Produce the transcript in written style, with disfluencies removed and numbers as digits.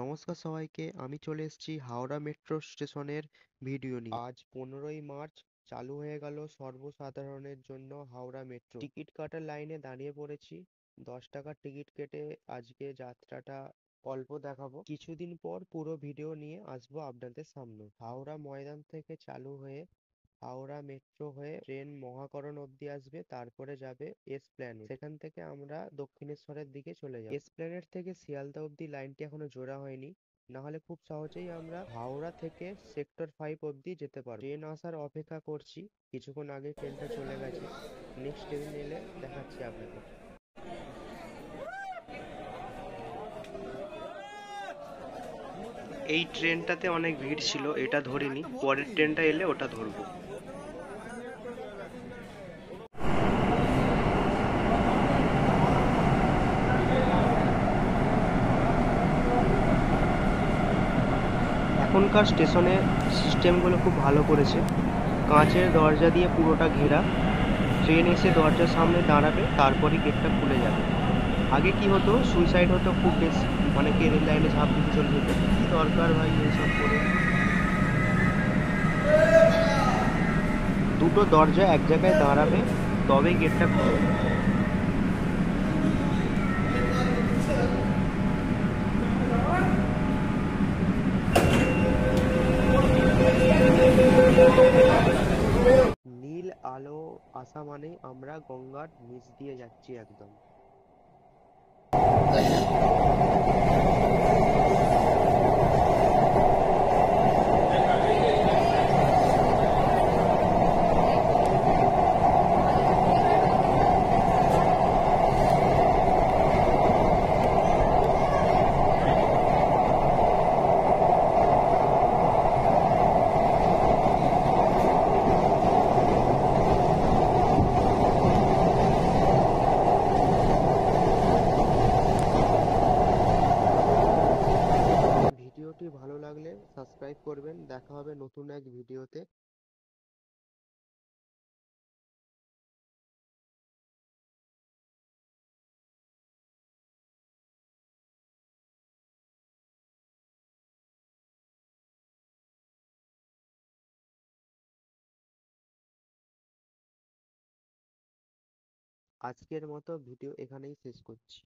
নমস্কার সবাইকে, আমি চলে এসেছি হাওড়া মেট্রো স্টেশনের ভিডিও নিয়ে। আজ 15ই মার্চ চালু হয়ে গেল সর্বসাধারণের জন্য হাওড়া মেট্রো। টিকিট কাটার লাইনে দাঁড়িয়ে পড়েছি। 10 টাকার টিকিট কেটে আজকে যাত্রাটা অল্প দেখাবো। কিছুদিন পর পুরো ভিডিও নিয়ে আসবো আপনাদের সামনে। হাওড়া ময়দান থেকে চালু হয়ে হাওড়া মেট্রো হয়ে ট্রেন মহাকরণ অব্দি আসবে, তারপরে যাবে এসপ্ল্যানেড। সেখান থেকে আমরা দক্ষিণেশ্বরের দিকে চলে যাব। এসপ্ল্যানেড থেকে শিয়ালদা অব্দি লাইনটি এখনো জোড়া হয়নি, না হলে খুব সহজেই আমরা হাওড়া থেকে সেক্টর 5 অব্দি যেতে পারবো। ট্রেন আসার অপেক্ষা করছি, কিছুক্ষণ আগে ট্রেনটা চলে গেছে। নেক্সট ট্রেন এলে দেখাচ্ছি আপনাদের। এই ট্রেনটাতে অনেক ভিড় ছিল, এটা ধরিনি, পরের ট্রেনটা এলে ওটা ধরবো। এখনকার স্টেশনের সিস্টেমগুলো খুব ভালো করেছে। কাঁচের দরজা দিয়ে পুরোটা ঘেরা। ট্রেন এসে দরজার সামনে দাঁড়াবে, তারপরই গেটটা খুলে যাবে। আগে কি হতো, সুইসাইড হতো খুব বেশি, অনেকে রেল লাইনে ঝাঁপ দিতে চলে যেত। কি দরকার ভাই এইসব করে। দুটো দরজা এক জায়গায় দাঁড়াবে, তবে গেটটা খুলবে। নীল আলো আসা মানেই আমরা গঙ্গার নিচ দিয়ে যাচ্ছি একদম। ভিডিওটি ভালো লাগলে সাবস্ক্রাইব করবেন। দেখা হবে নতুন এক ভিডিওতে। আজকের মতো ভিডিও এখানেই শেষ করছি।